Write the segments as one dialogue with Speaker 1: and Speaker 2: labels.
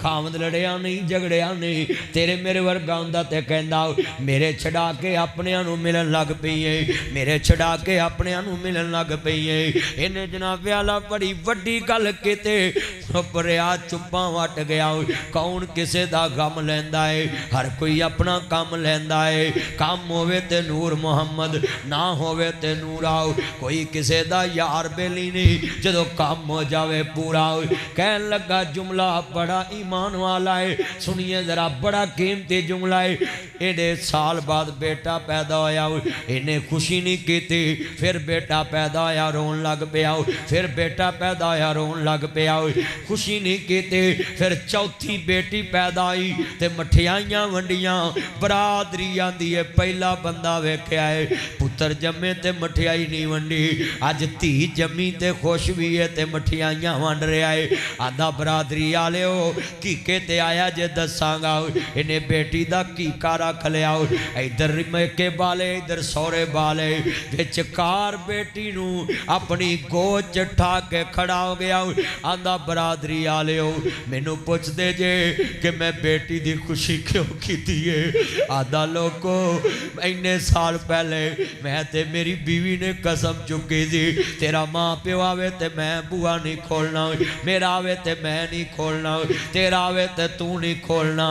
Speaker 1: खामद लड़िया नहीं झगड़िया नहीं तेरे मेरे वर्गा हुंदा ते कहंदा मेरे छड़ा के अपनियां नूं मिलन लग पई है मेरे छड़ा के अपनियां नूं मिलन लग पई है इन्हें जनाब वाला बड़ी वड्डी गल कीते परिया चुप्पा वट गया कौन किसे दा गम लैंदा है हर कोई अपना काम लैंदा है काम होवे ते नूर मुहम्मद ना होवे ते नूर आओ कोई किसे दा यार बेली नहीं जदों काम हो जावे पूरा कहन लगा जुमला बड़ा ईमान वाला है सुनिए जरा बड़ा कीमती जुमला है एडे साल बाद बेटा पैदा होया इन्हें खुशी नहीं की फिर बेटा पैदा होया रोन लग पिया फिर बेटा पैदा होया रोन लग पिया खुशी नहीं की फिर चौथी बेटी पैदा आई ते मठियाइयां वंडियां बरादरी आंदी है पहला बंदा वेख्या है पुत्र जमे ते मठियाई नहीं वंडी अज धी जमी ते खुश भी है ते मठियाइयां वंड रहा है आधा बरादरी आले हो कीके ते आया जे दसांगा इन्हें बेटी दा कीका रख लिया इधर मेके बाले इधर सौरे बाले विचकार बेटी नू अपनी गोद च ठा के खड़ा हो गया आंदा बरादरी आले हो मैनू पुछदे जे कि मैं बेटी दी खुशी क्यों की है आधा लोगो इन्ने साल पहले मैं ते मेरी बीवी ने कसम चुकी थी तेरा माँ प्यो आवे ते मैं बुआ नहीं खोलना मेरा आवे ते मैं नहीं खोलना तेरा आवे ते तू नहीं खोलना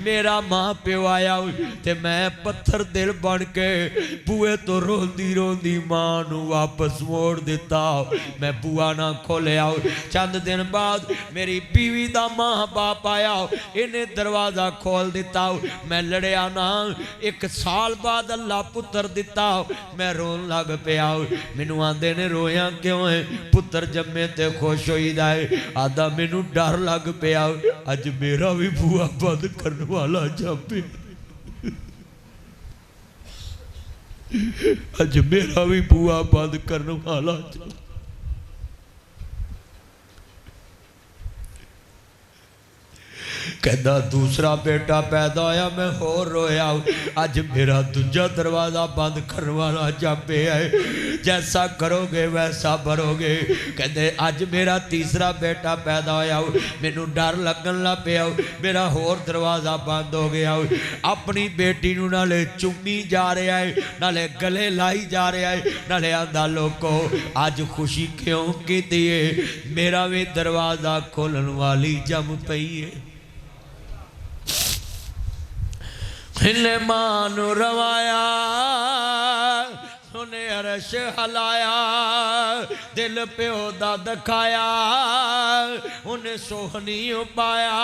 Speaker 1: मेरा माँ प्यो आया ते मैं पत्थर दिल बन के बुए तो रोंदी रोंदी मां नू वापस मोड़ दिता मैं बुआ ना खोलिया चंद दिन बाद मेरी बीवी दा मां बाप आया इन्हें दरवाजा खोल दिता मैं लड़िया ना एक साल बाद अल्लाह पुत्र दिता मैं रोन लग पिया मैनू आंदे ने रोया क्यों है पुत्र जम्मे ते खुश होईदा है आदा मैनू डर लग पिया अज मेरा भी बुआ बंद करने वाला जापे अज मेरा भी बुआ बंद करने वाला कहता दूसरा बेटा पैदा होया मैं होर रोया अज मेरा दूजा दरवाजा बंद करने वाला जापे है जैसा करोगे वैसा भरोगे कहते अज मेरा तीसरा बेटा पैदा होया मैनू डर लगन लग पिया मेरा होर दरवाजा बंद हो गया अपनी बेटी नू नाले चुम्मी जा रहा है नाले गले लाई जा रहा है नाले आंदा लोको अज खुशी क्यों की है मेरा भी दरवाजा खोलन वाली जम पई है इन्हें मां नू रवाया उन्हें अरश हलाया दिल प्यो दा दखाया उन्हें सोहनी पाया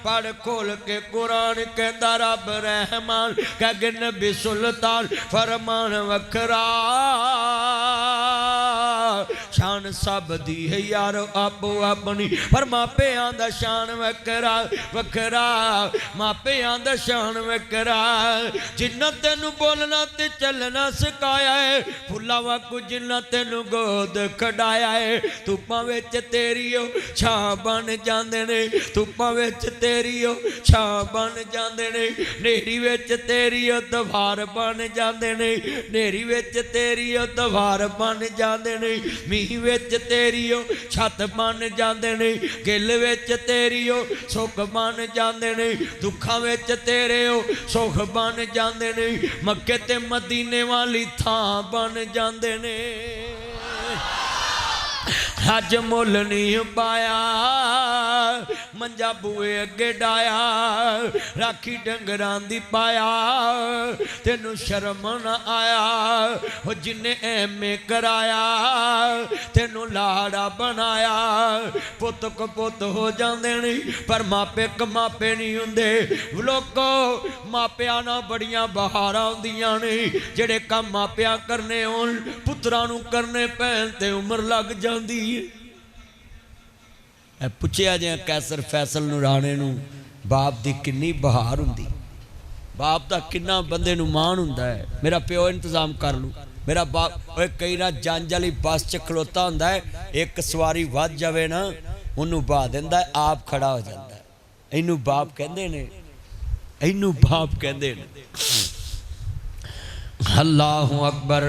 Speaker 1: पढ़ खोल के कुरान कहता रब रहमान कह नबी सुल्तान फरमान वखरा शान सब दी है यार आपो अपनी पर मापियां दा शान वखरा वखरा मापियां दा शान वखरा जिन्ना तेनू बोलना ते चलना सिखाया है फुला वाकू जिन्ना तेनू गोद खड़ाया है धुप्पां विच तेरी छां बन जांदे ने धुप्पां विच तेरी छां बन जांदे ने नेरी विच तेरी दवार बन जांदे ने नेरी विच तेरी दवार बन जांदे ने मीह विच तेरी छत बन जांदे ने गिल विच तेरी सुख बन जांदे ने दुखां विच तेरे सुख बन जांदे ने मक्के ते मदीने वाली थां बन जांदे ने अज मुल नहीं पाया मंजा बुए अगे डाया राखी डंगरां दी पाया तेनू शर्म न आया जिन्ने एमे कराया तेनू लाड़ा बनाया पुत को पुत हो जांदे नहीं पर मापे कमापे नहीं हुंदे लोको मापिया ना बड़ियां बहारां हुंदियां ने जेड़े काम मापिया करने होण पुत्रां नू करने पैण ते उम्र लग जांदी पुछया जे कैसर फैसल नूराने नू बाप दी किन्नी बहार हुंदी बाप दा किन्ना बंदे नू मान हुंदा है मेरा प्यो इंतजाम कर लू मेरा बाप कई ना जंज वाली बस च खलोता हुंदा है एक सवारी वध जावे ना उन्होंने बहा दिंदा है आप खड़ा हो जाता है इनू बाप कहंदे ने इनू बाप कहंदे ने अल्लाहु अकबर।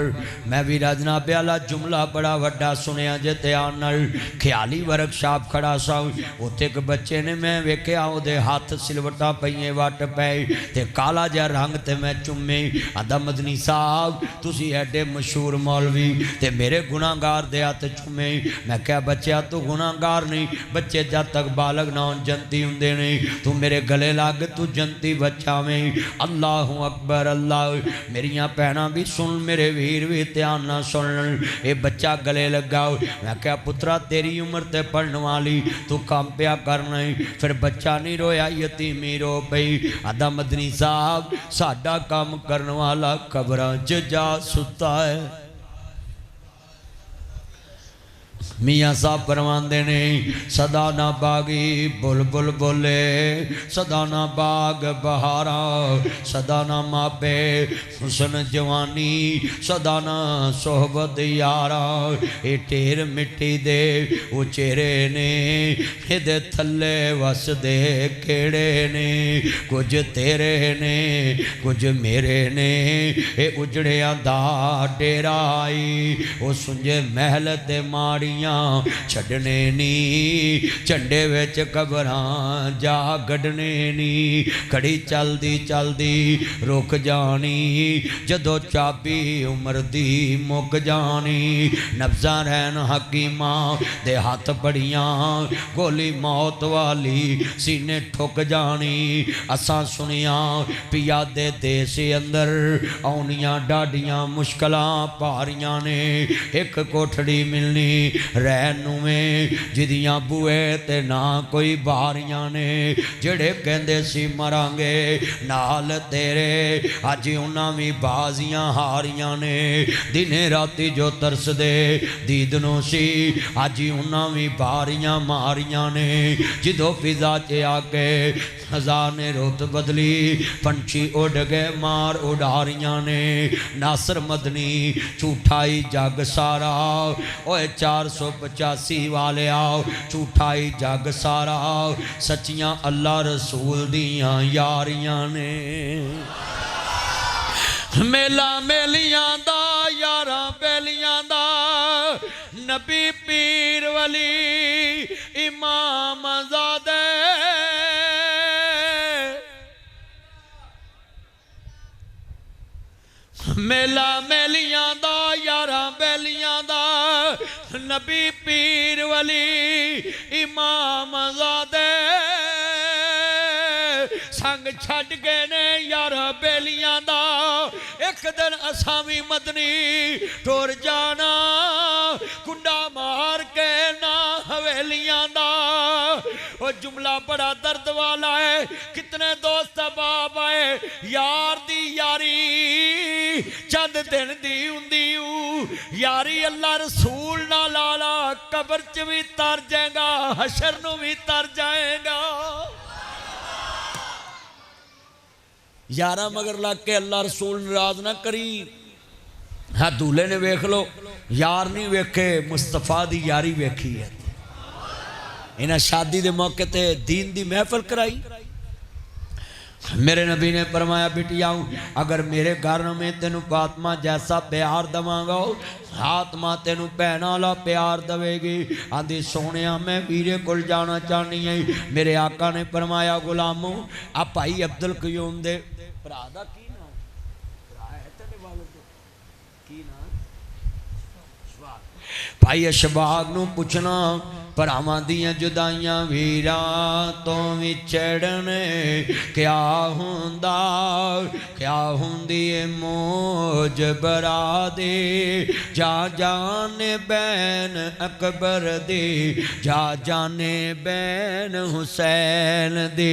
Speaker 1: मैं भी राजना प्याला जुमला बड़ा वड्डा सुनिया जे ध्यान नाल। ख्याली वर्कशॉप खड़ा सा, उत्थे एक बच्चे ने मैं वेख्या उहदे हाथ सिलवटा पईए वट पै ते काला जिहा रंग ते मैं चुम्मे। आंदा मदनी साहब तुसी एडे मशहूर मौलवी ते मेरे गुनाहगार दे हथ चुम्मे। मैं क्या बच्चा तू गुनाहगार नहीं, बच्चे जब तक बालग ना होन जनती हुंदे ने, तू मेरे गले लग तू जनती बच्चा में। अल्लाहु अकबर अल्लाह। मेरियां भैनां भी सुन, मेरे वीर भी ध्यान ना सुन। ये बच्चा गले लगा, मैं क्या पुत्रा तेरी उम्र ते पढ़ने वाली, तू काम पिया करना। फिर बच्चा नहीं रोया, यतीमी रो पई। आदा मदनी साहब साडा काम करने वाला कब्रां च जा सुता है। मियाँ साहब फरमाते ने सदा ना बागी बुलबुल बोले, सदा ना बाग बहारा, सदा ना मापे हुसन जवानी, सदा ना सोहबत यारा। ये ढेर मिट्टी दे वो चेहरे ने, इहदे थल्ले वसदे केड़े ने, कुछ तेरे ने कुछ मेरे ने। ये उजड़िया दा डेरा आई, वो सुंजे महल ते माड़ियां छड़ने नी, झंडे विच कबरां जा गढ़ने नी। घड़ी चलदी चलदी रुक जानी, जदों चाबी उमर दी मुक जानी। नब्ज़ां रहन हकीमां दे हथ बड़ियां, गोली मौत वाली सीने ठुक जानी। असां सुनिया पिया दे देश अंदर आउनियां डाडियां मुश्किलां भारियां ने। एक कोठड़ी मिलनी रहनू में जिदियां बूए ते ना कोई बारियां ने। जेड़े कहंदे सी मरांगे नाल तेरे, अज उन्हां भी बाजियां हारियां ने। दिने राती जो तरसदे दीदनों सी, अज उन्हां भी बारियां मारियां ने। जिदों फिजा च आके हजार ने रुत बदली, पंछी उड़ गए मार उड़ारियां ने। नासर मदनी झूठाई जग सारा, ओए 485 वाले आओ झूठाई जग सारा। सच्चियां अल्लाह रसूल दियां यारियां ने। मेला मेलियां दा यारा बेलियां दा, नबी पीर वली इमाम ज़ादे। मेला मेलियां दा यारा बेलियां दा, नबी पीर वली इमाम ज़ादे। संग छड़ गए ने यारा बेलियां दा, एक दिन असां भी मदनी टुर जाना, कुंडा मार के ना हवेलियां दा। वो जुमला बड़ा दर्द वाला है, कितने दोस्त बाब आए यार दी यारी चंद दिन दी हुंदी यारी। अल्लाह रसूल ना लाला कब्र च भी तर जाएगा, हशर नू भी तर जाएगा। यारा मगर लग के अल्लाह रसूल नाराज ना करी। हाँ दूल्हे ने वेख लो, यार नहीं वेखे, मुस्तफा दी यारी वेखी है। इन्हें शादी के मौके ते दीन दी महफिल कराई। मेरे नबी ने फरमाया बिटिया अगर मेरे घर में तेनू आत्मा जैसा प्यार दवांगा, आत्मा तेनू भैन वाला प्यार देगी। आंधी सोने मैं वीरे को जाना चाहनी है। मेरे आका ने फरमाया गुलामो आ भाई अब्दुल कयूम दे भरा दा की नाम, भरा है तेरे वाले की नाम, भाई अशबाग नू पूछना भरावां दियां जुदाइयां वीरां तो विछड़ने क्या हुंदा, क्या हुंदी ए मौज बरा दे। जा जाने बैन अकबर दे, जा जाने बैन हुसैन दे।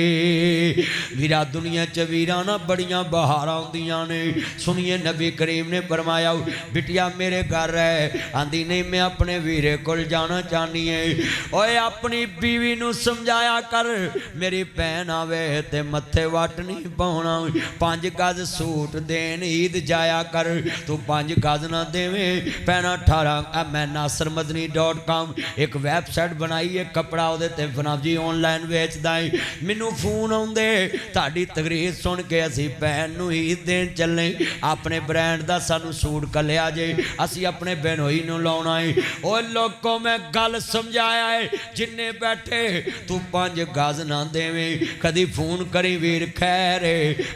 Speaker 1: वीरा दुनिया च वीरां ना बड़ियां बहारां हुंदियां ने। सुनिए नबी करीम ने फरमाया बिटिया मेरे घर है। आंदी नहीं मैं अपने वीरे कोल जाना चाहनी है। ओए अपनी बीवी नू समझाया कर, मेरी भैन आवे ते मत्थे वट नहीं पाउणा। 5 गज गज सूट देन ईद जाया कर, तू 5 गज ना देवें पैना 18। मैं nasrmadni.com एक वैबसाइट बनाई है, कपड़ा वो जनाब जी ऑनलाइन बेचदा है। मैनू फोन आउंदे तुहाडी तकरीर सुन के असी भैन नूं ईद देन चले, अपने ब्रांड का सानू सूट कलिया जे, असी अपने बहनोई नूं लाउणा है। ओ लोगों मैं गल समझाया है, जिन्ने बैठे तू 5 गज ना देवें, कदी फोन करी वीर खैर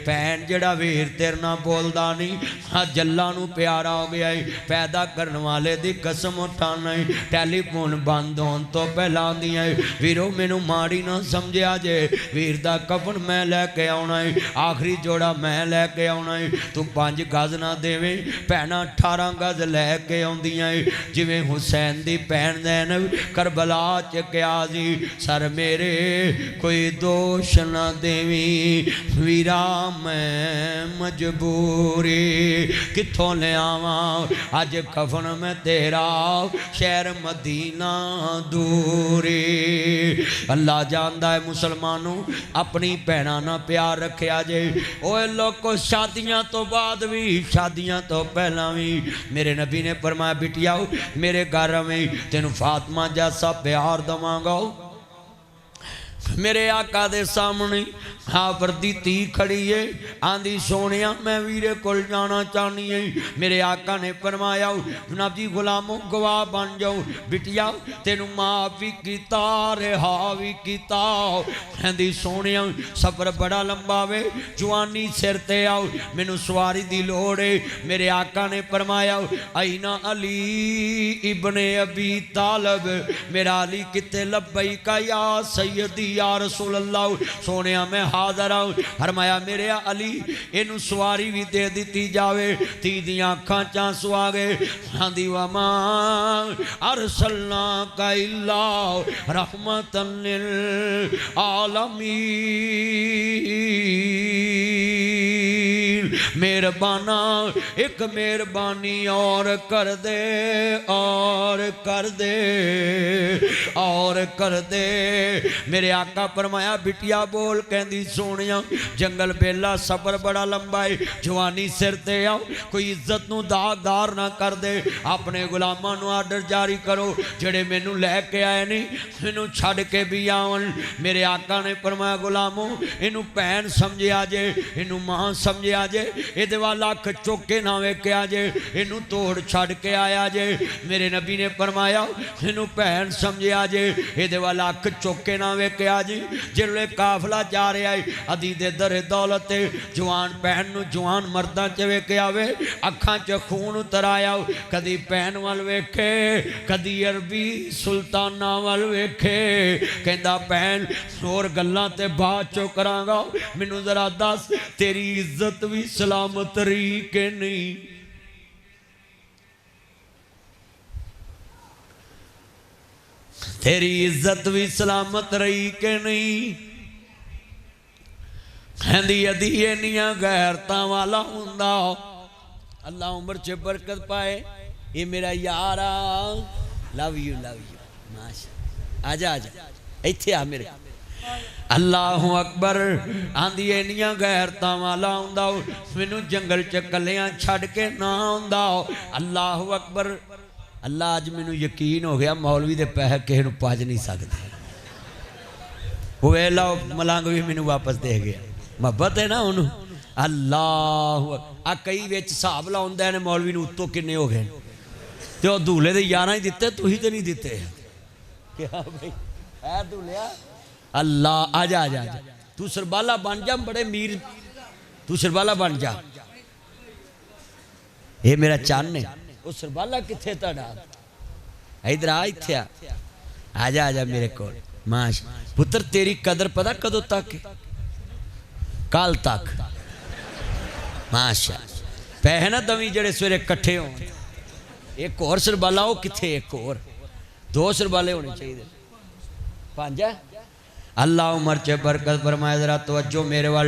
Speaker 1: भैन जड़ा वीर तेरे ना बोलदा नहीं, हाँ जल्ला नूं प्यारा हो गया है, पैदा करने वाले दी कसम उठाना है। टैलीफोन बंद होने तो पहला आंदियां वीरो मैनू माड़ी ना समझिया जे, वीर दा कफन मैं लैके आउणा है, आखिरी जोड़ा मैं लैके आउणा है। तू 5 गज ना देवें भैनां 18 गज लैके आउंदियां जिवें हुसैन दी भैन दैन करबला च क्या जी, सर मेरे कोई दोष ना देवी वीरा मैं मजबूरी कित्थों ले आवां अज कफन में तेरा शहर मदीना दूरी। अल्लाह जानदा है मुसलमानों अपनी भैनां ना प्यार रखिया जे। ओए लोगों शादियां तो बाद भी शादियां तो पहला भी मेरे नबी ने फरमाया बिटिया मेरे घर में तेनू फातिमा जैसा प्यार दवांगा। मेरे आका दे सामने हाफर दी धी खड़ी है, आंधी सोनिया मैं वीरे कोल जाना चाहनी है। मेरे आका ने फरमाया जनाब जी गुलामों गवाह बन जाओ, बिटिया तेनू माफ भी किता रिहा भी किता। कहंदी सोनिया सफर बड़ा लंबा वे, जवानी सिर ते आओ मैनू सवारी दी लोड़ है। मेरे आका ने फरमाया आईना अली इब्ने अबी तालब, मेरा अली किते लब्बई का या सैयदी या रसूल अल्लाह। सोने मैं हाज़र आऊँ, फरमाया मेरे अली इनू सवारी भी दे दी जावे। धी दियां अखां च आंसू आ गए, आंदी वमा अरसलना का इल्ला रहमतन लिल आलमीन। मेहरबाना एक मेहरबानी और कर दे और कर दे और कर दे। मेरे आका फरमाया बिटिया बोल, कहंदी सोनिया जंगल बेला सफर बड़ा लंबा है, जवानी सिर ते आओ कोई इज्जत नूं दागदार ना कर दे। अपने गुलामां नूं आर्डर जारी करो जेड़े मैनू लैके आए नहीं मैनू छड़ के भी आवन। मेरे आका ने फरमाया गुलामों इनू भैन समझिया जे, इनू मां समझिया जे, इहदे वाल अख चुक के ना वेख्या जे, इनू तोड़ छड़ के आया जे। मेरे नबी ने फरमाया इनू भैन समझिया जे, इहदे वाल अख चुक के ना वेख्या जी। जिसले काफला जा रहा है अदी दे दरे दौलत जवान भैन नूं जवान मर्दां च वेख्या वे, अखां च खून उतर आया। कदी भैन वाल वेखे कदी अरबी सुल्ताना वाल वेखे, कहंदा भैन होर गल्लां ते बाद चो करांगा, मैनू जरा दस तेरी इज्जत भी सलामत रही कि नहीं। तेरी इज्जत भी सलामत रही कि नहीं। कहंदी अदी इन्नियां गैरतां वाला हुंदा, अल्लाह उम्र च बरकत पाए। ये मेरा यार लव यू माशा आजा आजा इत्थे आ मेरे। अल्लाह अकबर आंदी इन्नियां गैरतां वाला हुंदा, मैनू जंगल च कलियां छड़ के ना आउंदा। अल्लाह अकबर। अल्लाह अज मैनू यकीन हो गया मौलवी दे पैसे किसी को पज नहीं सकते। वो वेला मलंग भी मैनू वापस दे गया, मुहब्बत है ना उन्होंने। अल्लाह आ कई विच हिसाब लाउंदे ने मौलवी नूं उत्तों किन्ने हो गए, तो दूल्हे दे 11 ही दिते, तुसीं तो नहीं दिते। क्या भाई है दूल्हा? अल्लाह आजा आजा आजा तू सरबाला बन जा, बड़े मीर तू सरबाला बन जा। ये मेरा चन्न है, वो सरबाला किथे तुहाडा? इधर आ, इत्थे आजा आजा मेरे को। माश पुत्र तेरी कदर पता कदों तक? कल तक। माशा पैसे ना दवी जड़े सवेरे कट्ठे हो। एक और सरबाला वो किथे? एक और 2 सरबाले होने चाहिए। 5 है। अल्लाह उमर च बरकत फरमाए। जरा तवज्जो मेरे वाल,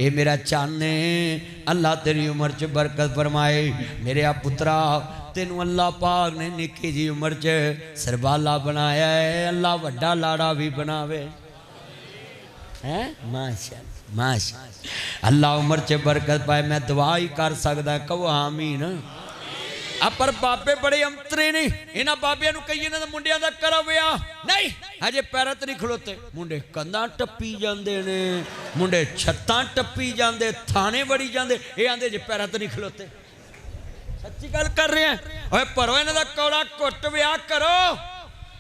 Speaker 1: ये मेरा चन्न है। अल्लाह तेरी उमर च बरकत फरमाए। मेरे आ पुत्रा तेनू अल्लाह पाक ने निकी जी उमर च सरबाला बनाया है, अल्लाह वड्डा लाड़ा भी बनावे। हैं माशा माशा अल्लाह उम्र च बरकत पाए। मैं दुआ ही कर सकदा, कहो आमीन। पर बाबे बड़े अंतरे ने, इन्होंने बाबिया कही इन्होंने मुंडिया का करो विआह नहीं, हजे पैरों ते नहीं खलोते। मुंडे कंधां टप्पी जाते ने, मुंडे छत्तां टप्पी जाते, थाने वड़ी जाते, ये आंदे जे पैरों ते नहीं खलोते। सच्ची गल कर रहे हैं। ओए भरो इन्हां दा कौड़ा घुट विआह करो।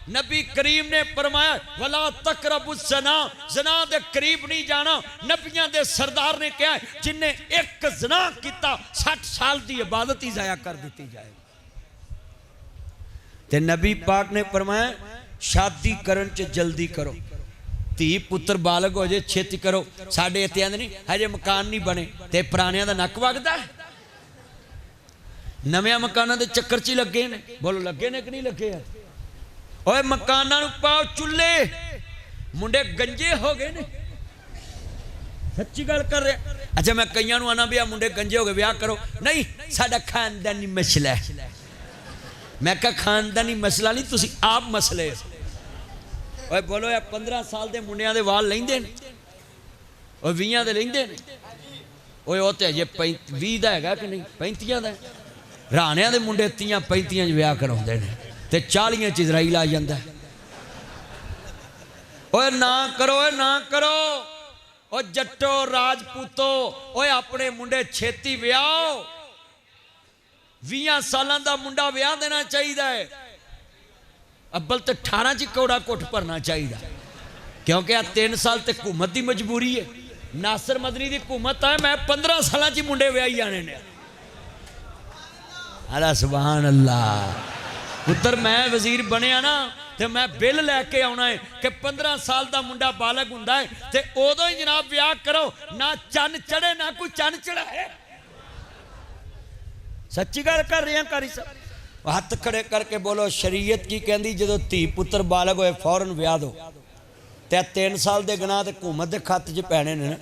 Speaker 1: नबी करीम ने फरमाया वला तकरबु ज़ना, ज़ना दे करीब नहीं जाना। नबियां दे सरदार ने कहा जिन्हें एक ज़ना किया 60 साल की इबादत ही जाया कर दी जाए। ते नबी पाक ने फरमाया शादी करन च जल्दी करो, धी पुत्र बालग हो जाए छेती करो। साडे इत्थे आंदे नहीं हजे मकान नहीं बने ते पुरानियां दा नक वगदा। नवियां मकानां दे चक्कर च ही लगे ने। बोलो लगे ने कि नहीं लगे है? ओए मकाना पाओ चुल्ले, मुंडे गंजे हो गए ने। सच्ची गल कर रहे। अच्छा मैं कई आना भी आ मुंडे गंजे हो गए ब्याह करो, नहीं साडा खानदानी मसला है। मैं कहा खानदानी मसला नहीं, तुसी आप मसले। ओए बोलो यार 15 साल के मुंडिया के वाल लेंदे ने, और 20 के लेंदे ने। ओए वो तो अजे 20 का है कि नहीं, 35 का। राणिया के मुंडे 30-35 ब्याह कराउंदे ने ते 40 च इजराइल आ जाता है। ओए ना करो, ओए ना करो। ओ जट्टो राजपूतो, ओए अपने मुंडे छेती विआहो। 20 सालों का मुंडा विआह देना चाहिए। अब्बल तो 18 च कौड़ा घुट भरना चाहिए, क्योंकि आ 3 साल तो हुकूमत की मजबूरी है। नासर मदनी की हुकूमत है, मैं 15 साल च मुंडे विआही जाने ने। अला सुभान अल्लाह। पुत्र मैं वजीर बनया ना तो मैं बिल लैके आना है कि 15 साल का मुंडा बालग हुंदा है ते उदों ही जनाब ब्याह करो, ना चन चढ़े ना कोई चन चढ़ाए। सच्ची गल कर रहे हैं कारी साहब। हाथ खड़े करके बोलो शरीयत की कहती जो धी पुत्र बालग होए फौरन ब्याह दो। ते 3 साल के गनाह तो हुकूमत के खाते च पैने ने,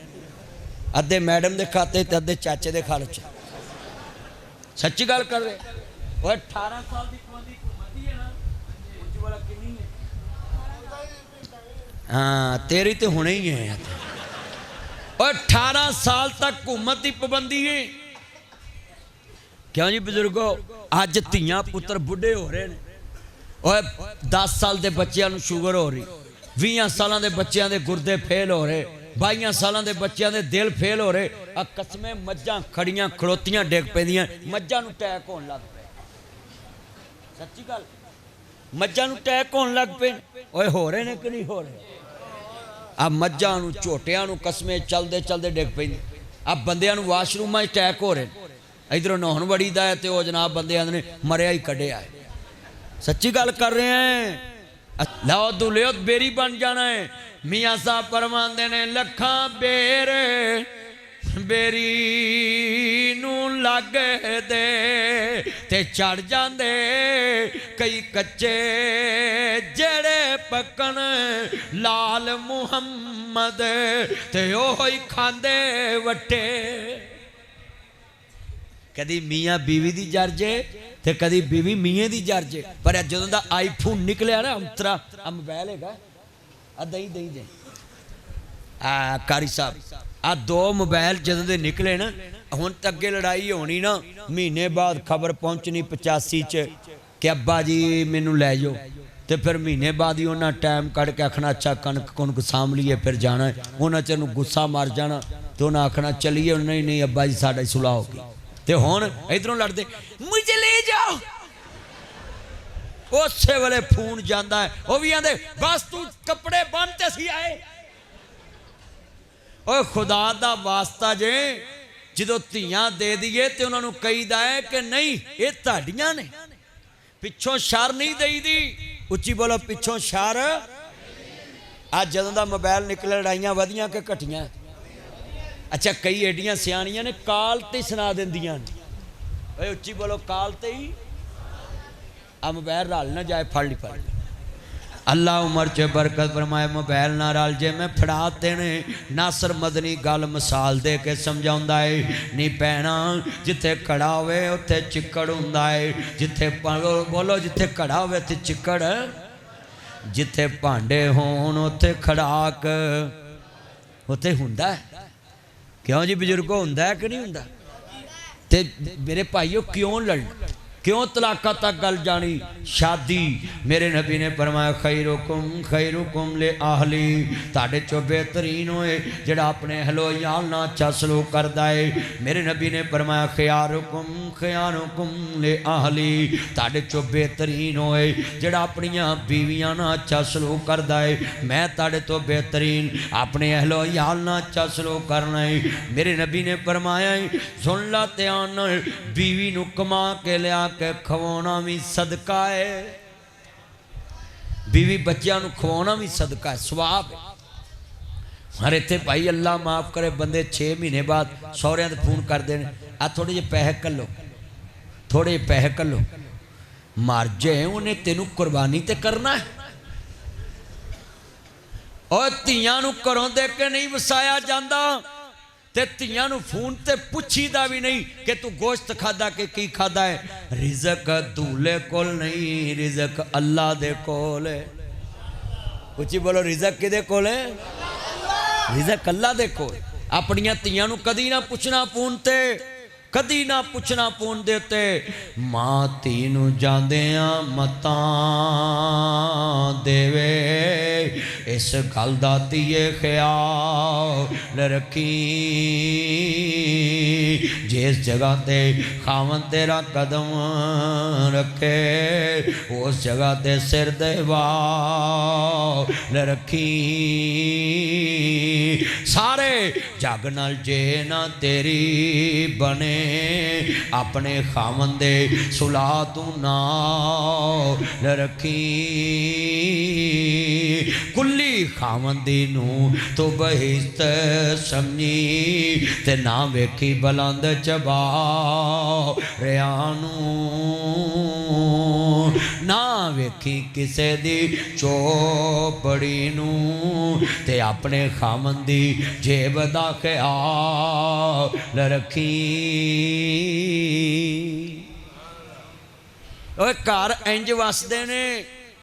Speaker 1: अद्धे मैडम के खाते ते अद्धे चाचे के खाते च। सच्ची गल कर रहे। 18 साल की हाँ तेरी तो होने ही है। और 18 साल तक हुकूमत की पाबंदी है। क्यों जी बुजुर्गो, अज धियां पुत्र बुढ़े हो रहे हैं। और 10 साल के बच्चों को शुगर हो रही, 20 साल के बच्चों के गुर्दे फेल हो रहे, 22 साल के बच्चों के दिल फेल हो रहे। आ कसमें मज्जां खड़ियां खड़ोतियां डिग पैंदियां, मज्जां नूं अटैक होने लग पे। सच्ची गल, मज्जां नूं अटैक होने लग पे। ओए हो रहे ने कि नहीं हो रहे? आ मज्जां नूं झोटियां नूं कसमें चलते चलते डिग पैंदी। आ बंदियां नूं वाशरूमां अटैक हो रहे। इधरों नहाउण वड़ीदा है तो जनाब बंदे आंदे ने मरिया ही कढ़िया है। सच्ची गल कर रहे हैं। लो दुलियो बेरी बन जाना है। मियाँ साहब फरमांदे ने लखां बेर बेरी नूं लग दे ते चढ़ जांदे कई कच्चे जेड़े पकन लाल मुहम्मद ते ओह ही खांदे वट्टे। कदी मियाँ बीवी दी जरजे ते कदी बीवी मियाँ दी जरजे। पर जदों दा आईफोन निकलिया ना अंतरा आ मोबाइल है दही दही दे कारी साहब आ 2 मोबाइल जदों दे निकले ना, हुण तक अगे लड़ाई होनी ना, महीने बाद खबर पहुंचनी 85 च कि अब्बा जी मैनू लै जाओ। तो फिर महीने बाद ही उन्हें टाइम कढ़ के आखना अच्छा कनक कुनक साम लीए फिर जाना है। उन्हें चनू गुस्सा मार जाना तो उन्हें आखना चलीए, नहीं नहीं अब्बा जी साढ़ी सुलह होगी। तो हुण इधरों लड़ते मुझे ले जाओ, उस वेले फोन जाता है, वह भी आते बस तू कपड़े बनते सी आए। और खुदा दा वास्ता जे जो धियां दे दिए तो उन्होंने कहीदा है कि नहीं ये तुहाडियां ने, पिछों शर नहीं देई दी। उच्ची बोलो पिछों शर। अज जदों दा मोबाइल निकले लड़ाइयां वधियां कि घटियां? अच्छा कई एडियां सियाणियां ने काल ते सुना देंदियां ने। उच्ची बोलो काल ते ही आ मोबाइल रल ना जाए, फड़ ली फड़ ली। अल्लाह उमर च बरकत फरमाए। मोबाइल ना रल जे मैं फड़ा देने। नासर मदनी गल मिसाल दे के समझाउंदा है, नहीं पैना जिथे खड़ा होवे उत्थे चिक्कड़ हुंदा है। जिथे बोलो जिथे खड़ा होवे ते चिक्कड़, जिथे भांडे होण उत्थे खड़ाक उत्थे हुंदा है। क्यों जी बजुर्गो हुंदा है कि नहीं हुंदा? ते मेरे भाईओ क्यों लड़ना, क्यों तलाका तक गल जानी? शादी मेरे नबी ने फरमाया खैरुकुम ले आहली, ताड़े चो बेहतरीन होए जड़ा अपने हलो याल ना अच्छा सलूक करदा है। मेरे नबी ने फरमाया खयारुकुम ले आहली, ताड़े चो बेहतरीन होए जड़ा अपनियां बीवियां ना अच्छा सलूक करदा है। मैं ताड़े तो बेहतरीन अपने अहलो याल ना अच्छा सलूक करना है। मेरे नबी ने फरमाया सुन ला ध्यान नाल, बीवी नू कमा के लिया के खवाना भी सदका है, बीवी बच्चों को खवाना भी सदका है, सवाब है। हर इतने भाई अल्लाह माफ करे बंदे 6 महीने बाद सौरिया तो फोन करते हैं, आ थोड़े जे पैसे कलो, थोड़े जे पैसे कलो। मर जाए उन्हें तेनू कुर्बानी ते करना है। और धीआं नू घरों दे के नहीं वसाया जाता, ते धीआं नू फोन ते पुछीदा भी नहीं कि तू गोश्त खादा कि की खादा है। रिजक दूल्हे कोल नहीं, रिजक अल्लाह दे कोल है। उची बोलो रिजक किदे कोल है? रिजक अल्लाह दे कोल। अपनियां धीआं नू कदी ना पुछना फोन ते, कदी ना पुछना फोन दे उत्ते। मां धी नू जांदियां मतां देवे, इस गल दा धीए ख्याल रखी, जिस जगह ते खावन तेरा कदम रखे उस जगह ते सिर दे वाल रखी। सारे जग नाल जे ना तेरी बने, अपने खावन दे सुला तू नाल रखी। कुल्ली खावन दी नू तो बहिश्त समझी, ते ना वेखी बुलंद चबा रियानू, ना वेखी किसे दी चौपड़ी नू, ते अपने खावन दी जेब दा ख्याल रखी। ओए घर इंज वसदे ने